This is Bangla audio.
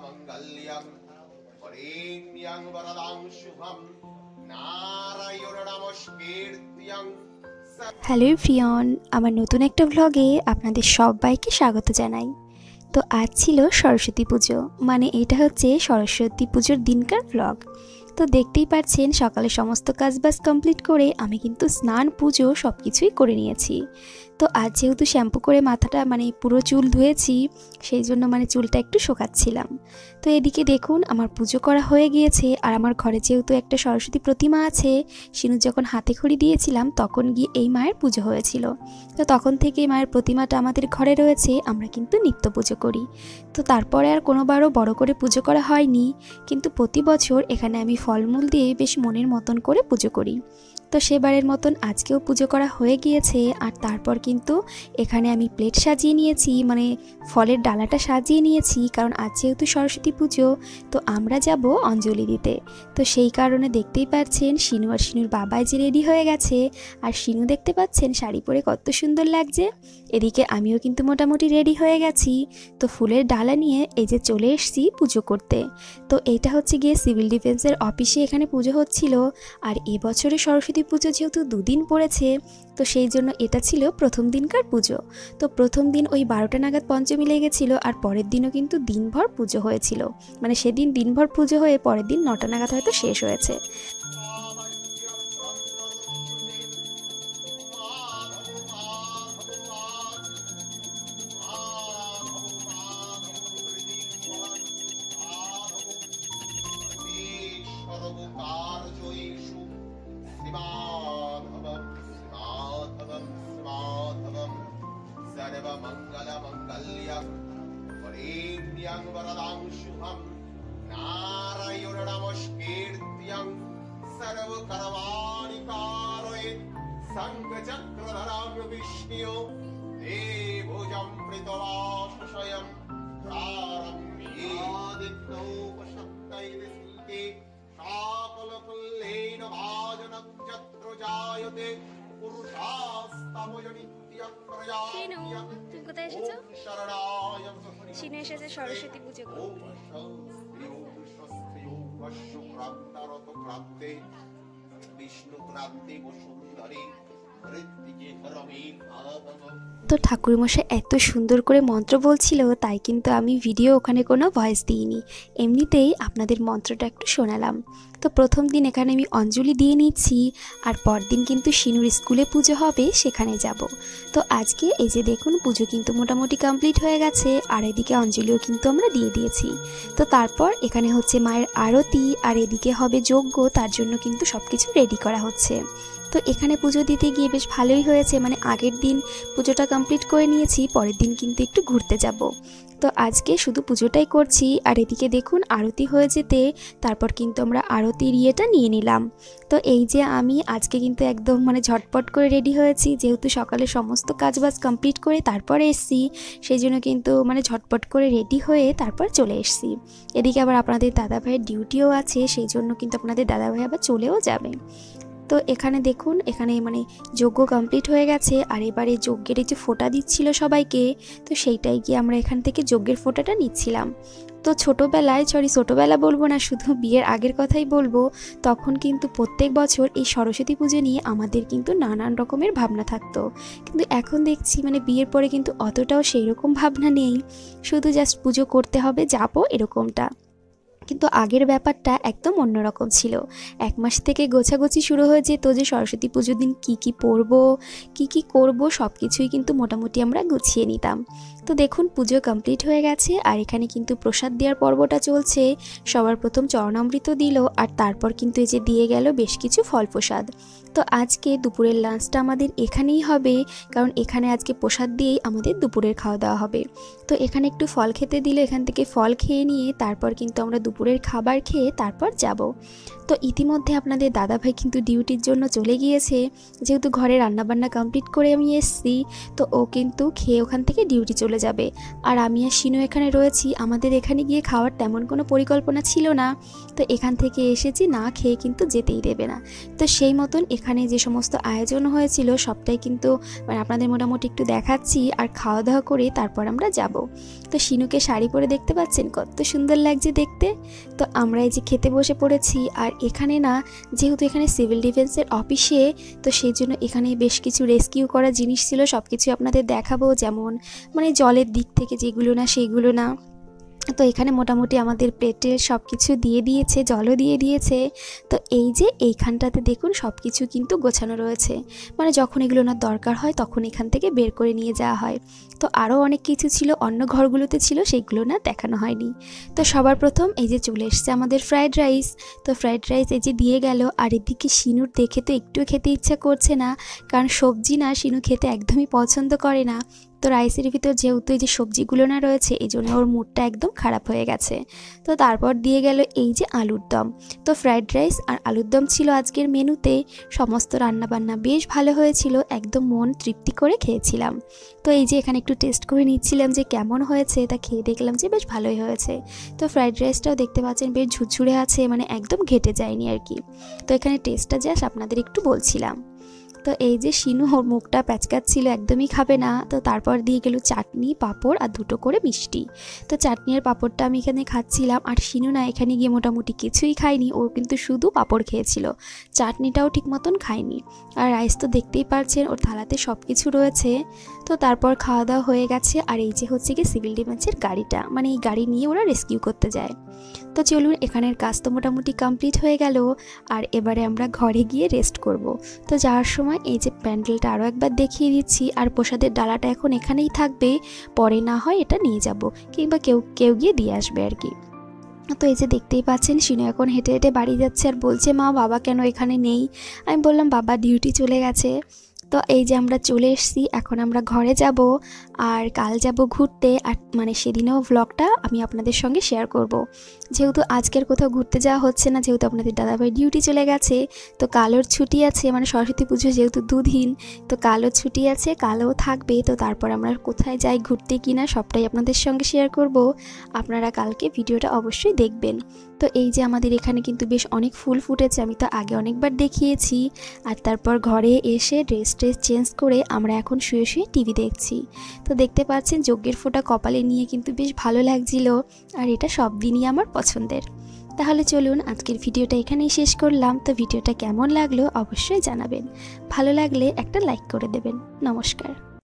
মঙ্গল্যং বরেণ্যং বরদাং শুভং নারায়ণ নমস্কৃত্যং। হ্যালো এভরিওয়ান, আমার নতুন একটা ভ্লগে আপনাদের সবাইকে স্বাগত জানাই। তো আজ ছিল সরস্বতী পুজো, মানে এটা হচ্ছে সরস্বতী পুজোর দিনকার ভ্লগ। তো দেখতেই পাচ্ছেন সকালে সমস্ত কাজবাজ কমপ্লিট করে আমি কিন্তু স্নান পুজো সব কিছুই করে নিয়েছি। তো আজ যেহেতু শ্যাম্পু করে মাথাটা মানে পুরো চুল ধুয়েছি, সেই জন্য মানে চুলটা একটু শোকাচ্ছিলাম। তো এদিকে দেখুন আমার পুজো করা হয়ে গিয়েছে। আর আমার ঘরে যেহেতু একটা সরস্বতী প্রতিমা আছে, শিনু যখন হাতে খড়ি দিয়েছিলাম তখন গিয়ে এই মায়ের পুজো হয়েছিল। তো তখন থেকে মায়ের প্রতিমাটা আমাদের ঘরে রয়েছে, আমরা কিন্তু নিত্য পুজো করি। তো তারপরে আর কোনোবারও বড় করে পুজো করা হয়নি, কিন্তু প্রতি বছর এখানে আমি ফলমূল দিয়ে বেশ মনের মতন করে পুজো করি। তো সেবারের মতন আজকেও পুজো করা হয়ে গিয়েছে। আর তারপর কিন্তু এখানে আমি প্লেট সাজিয়ে নিয়েছি, মানে ফলের ডালাটা সাজিয়ে নিয়েছি, কারণ আজ যেহেতু সরস্বতী পুজো তো আমরা যাব অঞ্জলি দিতে। তো সেই কারণে দেখতেই পাচ্ছেন শিনু আর শিনুর বাবাই যে রেডি হয়ে গেছে। আর শিনু দেখতে পাচ্ছেন শাড়ি পরে কত সুন্দর লাগছে। এদিকে আমিও কিন্তু মোটামুটি রেডি হয়ে গেছি। তো ফুলের ডালা নিয়ে এই যে চলে এসেছি পুজো করতে। তো এইটা হচ্ছে গিয়ে সিভিল ডিফেন্সের অফিসে এখানে পুজো হচ্ছিল। আর এবছরে সরস্বতী পুজো যেহেতু দুদিন পড়েছে, তো সেই জন্য এটা ছিল প্রথম দিনকার পুজো। তো প্রথম দিন ওই 12টা নাগাদ পঞ্চমী লেগেছিল, আর পরের দিনও কিন্তু দিনভর পুজো হয়েছিল। মানে সেদিন দিনভর পুজো হয়ে পরের দিন 9টা নাগাদ হয়তো শেষ হয়েছে। মঙ্গলমঙ্গল্যং বরেণ্যং বরদাং শুভং নারায়ণ নমস্কৃত্যং সর্বকর্মাণি কারয়েৎ শঙ্খচক্রধরং বিষ্ণু দেবভুজং প্রীতবাসস্বয়ং প্রারম্ভে আদিত্যোপশক্তৈঃ সিতে সকলকুল্লেন ভাজনং যত্র জায়তে পুরুষাস্তময় নিত্যং প্রজাপতিং। তুমি কোথায় এসেছো? শিনু এসেছে সরস্বতী পুজো করতে। তো ঠাকুরমশাই এত সুন্দর করে মন্ত্র বলছিল, তাই কিন্তু আমি ভিডিও ওখানে কোনো ভয়েস দিইনি, এমনিতেই আপনাদের মন্ত্রটা একটু শোনালাম। তো প্রথম দিন এখানে আমি অঞ্জলি দিয়ে নিচ্ছি, আর পরদিন কিন্তু শিনুর স্কুলে পুজো হবে, সেখানে যাব। তো আজকে এই যে দেখুন পুজো কিন্তু মোটামুটি কমপ্লিট হয়ে গেছে, আর এদিকে অঞ্জলিও কিন্তু আমরা দিয়ে দিয়েছি। তো তারপর এখানে হচ্ছে মায়ের আরতি, আর এদিকে হবে যজ্ঞ, তার জন্য কিন্তু সব কিছু রেডি করা হচ্ছে। তো এখানে পুজো দিতে গিয়ে বেশ ভালোই হয়েছে, মানে আগের দিন পুজোটা কমপ্লিট করে নিয়েছি, পরের দিন কিন্তু একটু ঘুরতে যাব। তো আজকে শুধু পুজোটাই করছি। আর এদিকে দেখুন আরতি হয়ে যেতে তারপর কিন্তু আমরা আরতির ইয়েটা নিয়ে নিলাম। তো এই যে আমি আজকে কিন্তু একদম মানে ঝটপট করে রেডি হয়েছি, যেহেতু সকালে সমস্ত কাজবাজ কমপ্লিট করে তারপরে এসছি, সেই জন্য কিন্তু মানে ঝটপট করে রেডি হয়ে তারপর চলে এসছি। এদিকে আবার আপনাদের দাদাভাইয়ের ডিউটিও আছে, সেই জন্য কিন্তু আপনাদের দাদাভাই আবার চলেও যাবে। তো এখানে দেখুন এখানে মানে যজ্ঞ কমপ্লিট হয়ে গেছে, আর এবারে যজ্ঞের যে ফোঁটা দিচ্ছিল সবাইকে, তো সেইটাই গিয়ে আমরা এখান থেকে যজ্ঞের ফোঁটাটা নিচ্ছিলাম। তো ছোটোবেলা বলবো না, শুধু বিয়ের আগের কথাই বলবো, তখন কিন্তু প্রত্যেক বছর এই সরস্বতী পুজো নিয়ে আমাদের কিন্তু নানান রকমের ভাবনা থাকতো। কিন্তু এখন দেখছি মানে বিয়ের পরে কিন্তু অতটাও সেই রকম ভাবনা নেই, শুধু জাস্ট পুজো করতে হবে, যাবো, এরকমটা। কিন্তু আগের ব্যাপারটা একদম অন্যরকম ছিল। 1 মাস থেকে গোছাগুছি শুরু হয়ে যেত যে সরস্বতী পুজোর দিন কী কী পরবো, কী কী করবো, সব কিছুই কিন্তু মোটামুটি আমরা গুছিয়ে নিতাম। তো দেখুন পুজো কমপ্লিট হয়ে গেছে, আর এখানে কিন্তু প্রসাদ দেওয়ার পর্বটা চলছে। সবার প্রথম চরণামৃত দিল, আর তারপর কিন্তু এই যে দিয়ে গেল বেশ কিছু ফল প্রসাদ। তো আজকে দুপুরের লাঞ্চটা আমাদের এখানেই হবে, কারণ এখানে আজকে প্রসাদ দিয়েই আমাদের দুপুরের খাওয়া দাওয়া হবে। তো এখানে একটু ফল খেতে দিলে এখান থেকে ফল খেয়ে নিয়ে তারপর কিন্তু আমরা দুপুরের খাবার খেয়ে তারপর যাব। তো ইতিমধ্যে আপনাদের দাদাভাই কিন্তু ডিউটির জন্য চলে গিয়েছে, যেহেতু ঘরে রান্নাবান্না কমপ্লিট করে আমি এসেছি, তো ও কিন্তু খেয়ে ওখান থেকে ডিউটি চলে যাবে। আর আমি আর শিনু এখানে রয়েছি। আমাদের এখানে গিয়ে খাওয়ার তেমন কোনো পরিকল্পনা ছিল না, তো এখান থেকে এসেছি, না খেয়ে কিন্তু যেতেই দেবে না। তো সেই মতন এখানে যে সমস্ত আয়োজন হয়েছিল সবটাই কিন্তু মানে আপনাদের মোটামুটি একটু দেখাচ্ছি। আর খাওয়া দাওয়া করে তারপর আমরা যাব। তো শিনুকে শাড়ি পরে দেখতে পাচ্ছেন কত সুন্দর লাগছে দেখতে। তো আমরা এই যে খেতে বসে পড়েছি। আর এখানে না, যেহেতু এখানে সিভিল ডিফেন্সের অফিসে, তো সেই জন্য এখানে বেশ কিছু রেস্কিউ করা জিনিস ছিল, সব কিছু আপনাদের দেখাবো। যেমন মানে জলের দিক থেকে যেগুলো না সেইগুলো না। তো এখানে মোটামুটি আমাদের পেটে সব কিছু দিয়ে দিয়েছে, জলও দিয়ে দিয়েছে। তো এই যে এইখানটাতে দেখুন সব কিছু কিন্তু গোছানো রয়েছে, মানে যখন এগুলো না দরকার হয় তখন এখান থেকে বের করে নিয়ে যাওয়া হয়। তো আরও অনেক কিছু ছিল, অন্য ঘরগুলোতে ছিল, সেগুলো না দেখানো হয়নি। তো সবার প্রথম এই যে চলে এসছে আমাদের ফ্রাইড রাইস। তো ফ্রাইড রাইস এই যে দিয়ে গেল। আর এদিকে শিনুর দেখে তো একটু খেতে ইচ্ছা করছে না, কারণ সবজি না শিনু খেতে একদমই পছন্দ করে না। তো রাইসের ভিতর যেহেতু এই যে সবজিগুলো না রয়েছে, এই জন্য ওর মুডটা একদম খারাপ হয়ে গেছে। তো তারপর দিয়ে গেল এই যে আলুর দম। তো ফ্রাইড রাইস আর আলুর দম ছিল আজকের মেনুতে। সমস্ত রান্নাবান্না বেশ ভালো হয়েছিল, একদম মন তৃপ্তি করে খেয়েছিলাম। তো এই যে এখানে একটু টেস্ট করে নিচ্ছিলাম যে কেমন হয়েছে, তা খেয়ে দেখলাম যে বেশ ভালোই হয়েছে। তো ফ্রাইড রাইসটাও দেখতে পাচ্ছেন বেশ ঝুরঝুরে আছে, মানে একদম ঘেটে যায়নি আর কি। তো এখানে টেস্টটা জাস্ট আপনাদের একটু বলছিলাম। তো এই যে শিনু ওর মুখটা প্যাচকাচ্ছিল, একদমই খাবে না। তো তারপর দিয়ে গেল চাটনি, পাঁপড় আর দুটো করে মিষ্টি। তো চাটনি আর পাঁপড়টা আমি এখানে খাচ্ছিলাম। আর শিনু না এখানে গিয়ে মোটামুটি কিছুই খায়নি, ও কিন্তু শুধু পাঁপড় খেয়েছিল, চাটনিটাও ঠিক মতন খায়নি। আর রাইস তো দেখতেই পারছেন ওর থালাতে সব কিছু রয়েছে। তো তারপর খাওয়া দাওয়া হয়ে গেছে। আর এই যে হচ্ছে কি সিভিল ডিফেন্সের গাড়িটা, মানে এই গাড়ি নিয়ে ওরা রেস্কিউ করতে যায়। তো চলুন, এখানের কাজ তো মোটামুটি কমপ্লিট হয়ে গেল। আর এবারে আমরা ঘরে গিয়ে রেস্ট করব। তো যাওয়ার সময় এই যে প্যান্ডেলটা আরও একবার দেখিয়ে দিচ্ছি। আর প্রসাদের ডালাটা এখন এখানেই থাকবে, পরে না হয় এটা নিয়ে যাব, কিংবা কেউ গিয়ে দিয়ে আসবে আর কি। তো এই যে দেখতেই পাচ্ছেন শিনু এখন হেঁটে হেঁটে বাড়ি যাচ্ছে আর বলছে, মা বাবা কেন এখানে নেই? আমি বললাম বাবা ডিউটি চলে গেছে। তো এই যে আমরা চলে এসেছি, এখন আমরা ঘরে যাব। আর কাল যাব ঘুরতে। আর মানে সেদিনেও ভ্লগটা আমি আপনাদের সঙ্গে শেয়ার করব। যেহেতু আজকের কোথাও ঘুরতে যাওয়া হচ্ছে না, যেহেতু আপনাদের দাদাভাই ডিউটি চলে গেছে, তো কালোর ছুটি আছে, মানে সরস্বতী পুজো যেহেতু দুদিন, তো কালো ছুটি আছে, কালো থাকবে। তো তারপর আমরা কোথায় যাই ঘুরতে কিনা সবটাই আপনাদের সঙ্গে শেয়ার করব। আপনারা কালকে ভিডিওটা অবশ্যই দেখবেন। তো এই যে আমাদের এখানে কিন্তু বেশ অনেক ফুল ফুটেছে, আমি তো আগে অনেকবার দেখিয়েছি। আর তারপর ঘরে এসে ড্রেস চেঞ্জ করে আমরা এখন শুয়ে শুয়ে টিভি দেখছি। তো দেখতে পাচ্ছেন যজ্ঞের ফোঁটা কপালে নিয়ে কিন্তু বেশ ভালো লাগছিল। আর এটা সব দিনই আমার পছন্দের। তাহলে চলুন আজকের ভিডিওটা এখানেই শেষ করলাম। তো ভিডিওটা কেমন লাগলো অবশ্যই জানাবেন, ভালো লাগলে একটা লাইক করে দেবেন। নমস্কার।